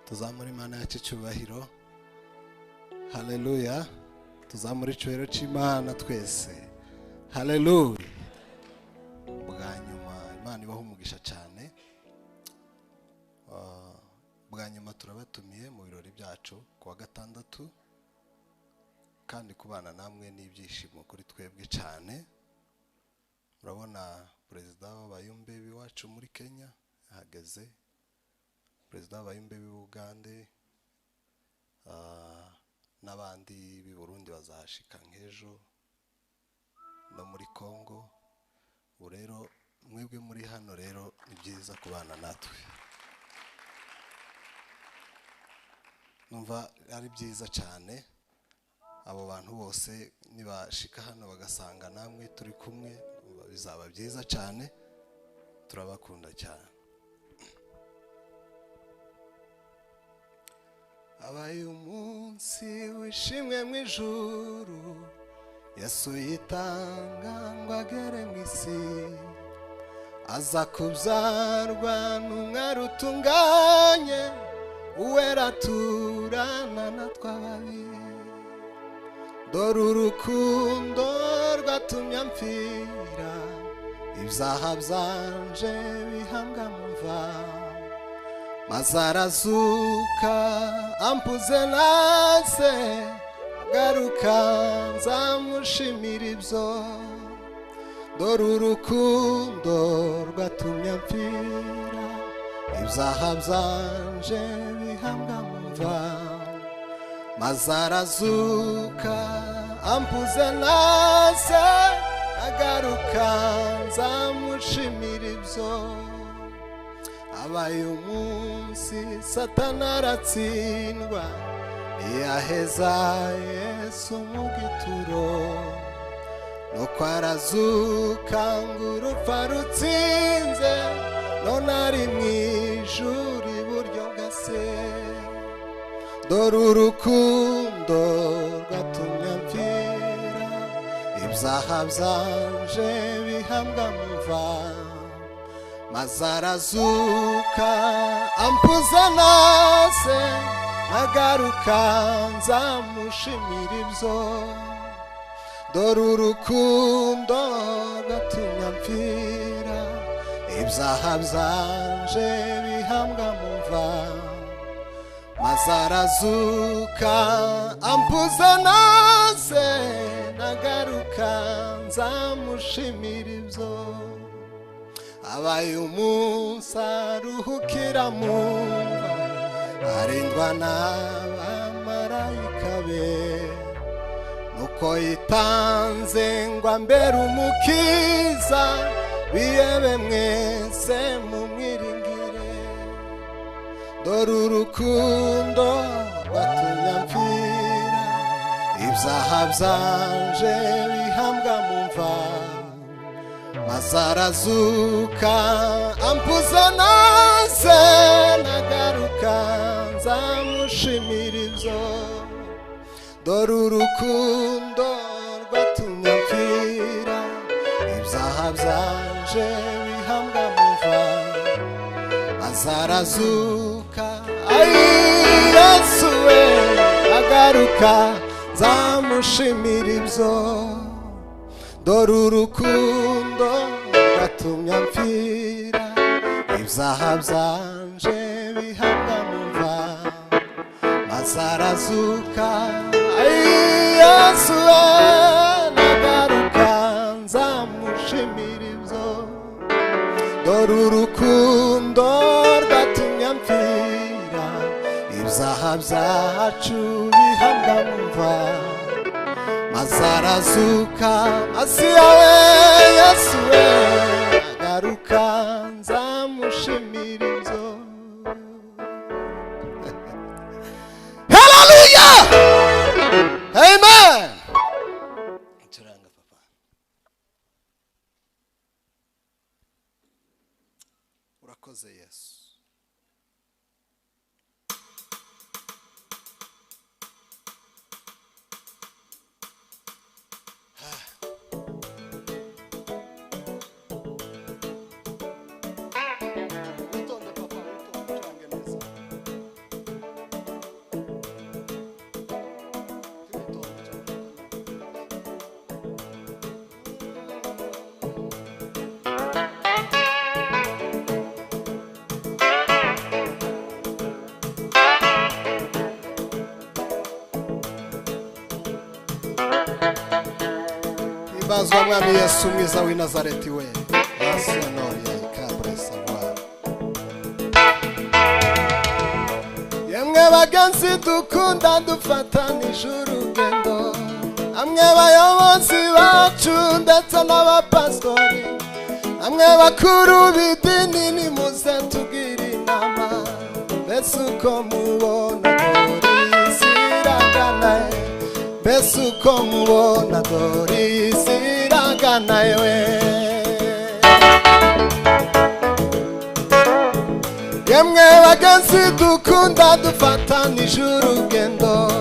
tuzamura Imana yacu icyubahiro. Haleluya. Tuzamura icyubahiro cy'Imana twese. Haleluya. Bwa nyuma Imana ibaho umugisha cyane. Bwa nyuma turabatumiye mu birori byacu kuwa gatandatu, kandi kubana namwe n'ibyishimo kuri twebwe cyane. Murabona perezida w'abayumbe b'iwacu muri Kenya ahageze, perezida w'abayumbe b'Uganda, n'abandi b'i Burundi bazahashika nk'ejo, no muri Congo. Ubu rero mwebwe muri hano rero ni byiza kubana natwe. Numva ari byiza cyane. Abo bantu bose nibashika hano bagasanga namwe turi kumwe, bizaba byiza cyane. Turabakunda cyane. Abaye umunsi wishimwe mu ijuru, Yesu yitanga ngo agere mu isi, aza kubyarwa n'umwari utunganye, uwera turana na twababiri. Dore urukundo rwatumye mpfira, ibyaha byanje bihambwa mu mva, maze arazuka ampuze nase, garuka nzamushimira ibyo. Dore urukundo rwatumye mpfira, ibyaha byanje bihambwa mu mva, maze arazuka ampuze nase, agaruka nzamushimira ibyo. Abaye umunsi Satani aratsindwa, yaheza Yesu mu gituro, nuko arazuka ngo urupfa rutsinze, none ari mu ijuru iburyo bwa Se. Dore urukundo rwatumye mpfira, ibyaha byanje bihambwa mu mva, maze arazuka ampuze nase, agaruka nzamushimira ibyo. Dore urukundo rwatumye mpfira, ibyaha byanje bihambwa mu mva, maze arazuka ampuze nase, agaruka nzamushimira ibyo. Abaye umunsi aruhukira mu mva, arindwa n'abamarayika be, nuko yitanze ngo ambere umukiza, biyebe mwese mumwiringire. Dore urukundo rwatumye mpfira, ibyaha byanje bihambwa mu mva, maze arazuka ampuze nase, nagaruka nzamushimira ibyo. Dore urukundo rwatumye mpfira, ibyaha byanje bihambwa mu mva, maze arazuka, Yesu we, agaruka nzamushimira ibyo. Dore urukundo rwatumye mpfira, ibyaha byanje bihambwa mu mva, maze arazuka, Yesu we, nagaruka nzamushimira ibyo. Dore urukundo rwatumye mpfira, ibyaha byacu bihambwa mu mva, maze arazuka, Masiya we, Yesu we, agaruka nzamushimira ibyo. Haleluya! Amen. Turanga papa. Urakoze Yesu. Bazwa mwami Yesu mwiza w'i Nazareti we. Asenoriye kabresa wa. Yemwe bagenzi dukunda dufatanije urugendo. Amwe bayobozi bacu ndetse n'abapastori. Amwe bakuru b'idini nimuze tugire inama. Mbese uko mubona Doris iragana mbese uko mubona Doris iragana we. Yemwe bagenzi dukunda dufatanije urugendo.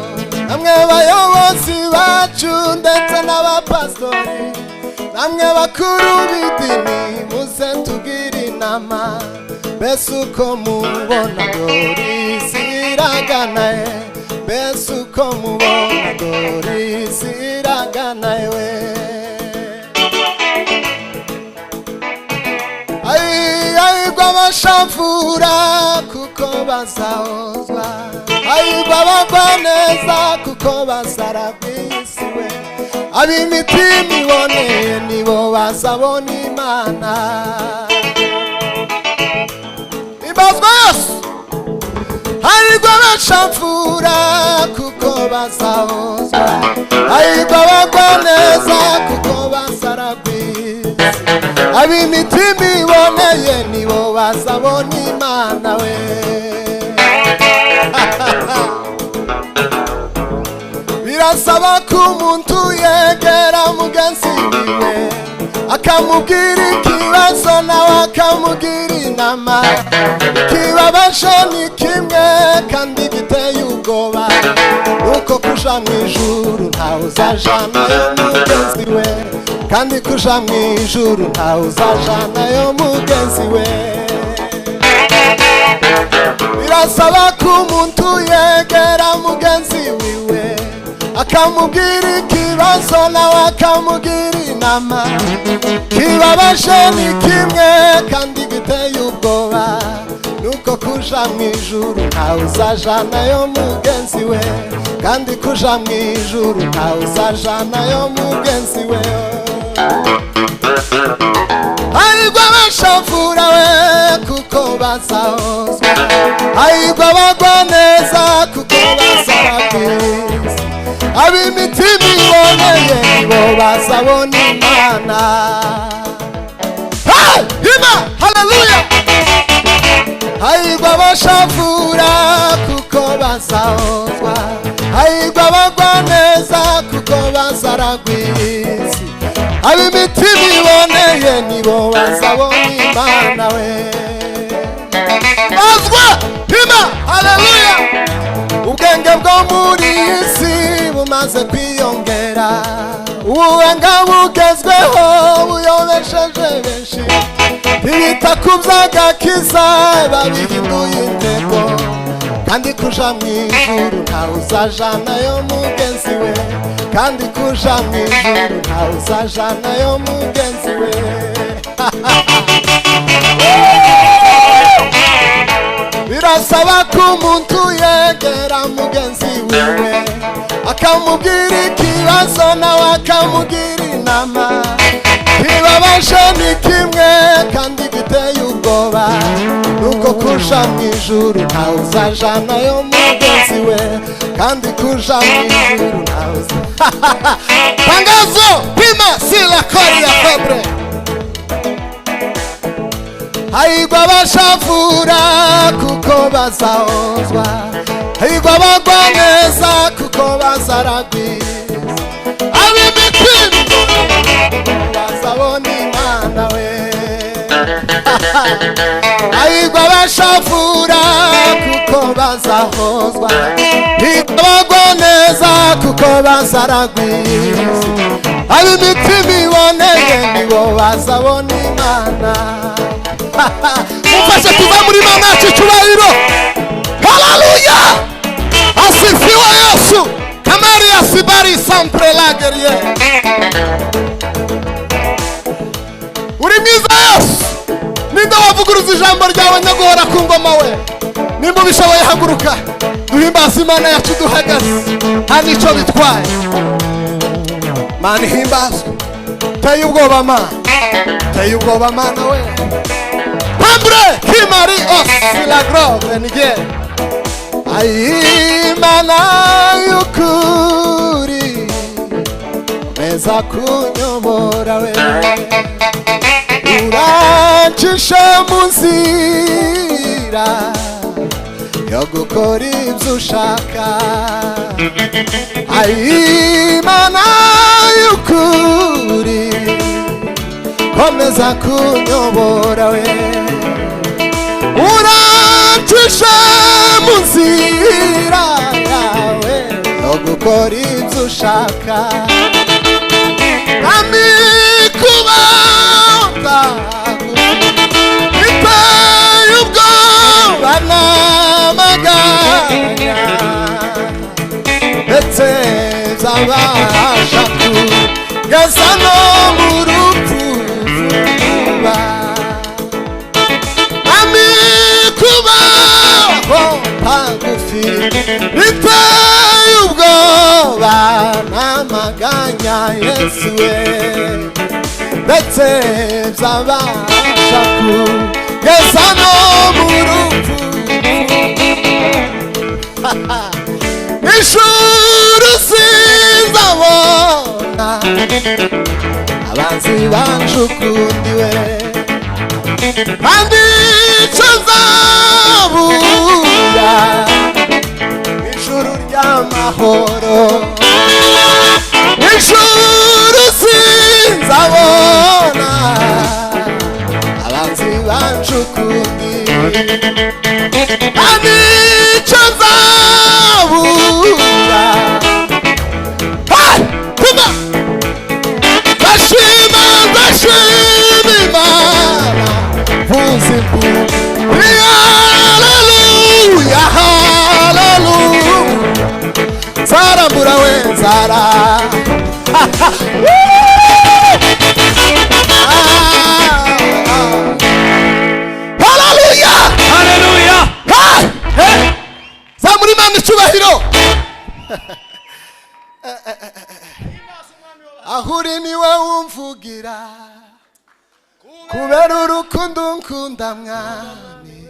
Amwe bayobozi bacu ndetse n'abapastori. Namwe bakuru b'idini muze tugire inama. Mbese uko mubona Doris iragana mbese uko mubona Doris iragana we. Ayigwa abashavura kuko bazahozwa. Ayigwa abagwa neza kuko bazaragwisiwe. Ab'imitima iboneye nibo bazabona Imana. Ibazwa Yesu. Ayigwa abashavura kuko bazahozwa. Ayigwa abagwa neza kuko bazaragwisiwe. Ab'imitima iboneye nibo bazabona Imana we. Birasaba ko umuntu yegera mugenzi wiwe akamubwira ikibazo nawe akamubwira inama. Ikibabaje ni kimwe kandi giteye ubwoba, nuko kuja mu ijuru ntawe uzajanayo mugenzi we. Kandi kuja mu ijuru ntawe uzajanayo mugenzi we. Birasaba ko umuntu yegera mugenzi wiwe akamubwira ikibazo nawe akamubwira inama. Kibabaje ni kimwe kandi giteye ubwoba, nuko kuja mu ijuru ntawe uzajanayo mugenzi we. Kandi kuja mu ijuru ntawe uzajanayo mugenzi we. Ayigwa abashavura we kuko bazahozwa. Ayigwa abagwa neza kuko bazaragwisiwe. Ab'imitima iboneye nibo bazabona Imana. Hima haleluya. Ayigwa abashavura kuko bazahozwa. Ayigwa abagwa neza kuko bazaragwisiwe. Ab'imitima iboneye nibo bazabona Imana we. Bazwa hima haleluya. Ubwenge bwo muri iyi si bumaze kwiyongera. Ubuhanga bugezweho buyobesheje benshi. Ntibita ku by'agakiza babihinduye intego. Kandi kuja mu ijuru ntawe uzajanayo mugenzi we. Kandi kuja mu ijuru ntawe uzajanayo mugenzi we. Birasaba ko umuntu yegera mugenzi wiwe akamubwira ikibazo nawe akamubwira inama. Kibabaje ni kimwe kandi giteye ubwoba, nuko kuja mu ijuru ntawe uzajanayo mugenzi we. Kandi kuja mu ijuru ntawe Tangazo pima sila kori ya febre. Ayigwa abashavura kuko bazahozwa. Ayigwa abagwa neza kuko bazaragwisiwe. Ab'imitima bazabona Imana we. Ayigwa abashavura kuko bazahozwa. Ayigwa abagwa neza kuko bazaragwisiwe. Ab'imitima iboneye nibo bazabona Imana. Mufashe tuva muri Imana yacu icyubahiro. Haleluya. Asifiwe Yesu. Kamari ya sibari sempre lagerie. Uri mwiza Yesu. Ninde wavuguruza ijambo ryawe nyaguhora ku ngoma we. Nimba ubishoboye haguruka. Duhimbaze Imana yacu duhagaze. Nta n'icyo bitwaye. Mana ihimbazwe. uteye ubwoba mana, uteye ubwoba mana we. Pambre kimari os la grove nige ai mana yukuri meza kunyobora we. Urancisha mu nzira yo gukora ibyo ushaka, ai mana y'ukuri komeza kunyobora we. Urancisha mu nzira yawe yo gukora ibyo ushaka, amikubanga biteye ubwoba n'amaganya ndetse byabasha kugeza no mu rupfu vuba. Amikubaho hagufi biteye ubwoba n'amaganya Yesu we, ndetse byabasha kugeza no mu rupfu. Ijuru sinzabona abanzi banjukundiwe, kandi icyo nzabura ijuru ry'amahoro. Ijuru sinzabona abanzi banjukundiwe, kandi icyo nzabura. Tuma ndashima Imana vuza impundu, haleluya haleluya. Zarambura we nzara haleluya haleluya. zamura Imana icyubahiro. Aho uri niwe wumvugira kubera urukundo nkunda mwami,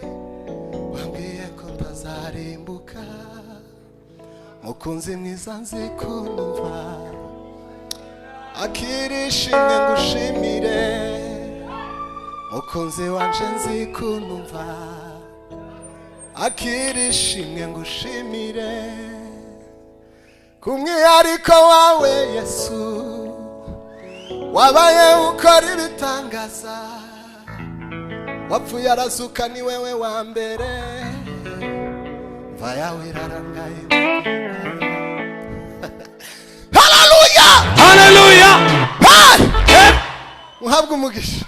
wambwiye ko ntazarimbuka, mukunzi mwiza nzi kunumva, akira ishimwe ngushimire, mukunzi wanje nzi kunumva, akira ishimwe ngushimire, kumwihariko wawe Yesu wabaye ukora ibitangaza, wapfuye arazuka ni wewe wa mbere, mva yawe irarangaye. Haleluya Haleluya. muhabwe umugisha.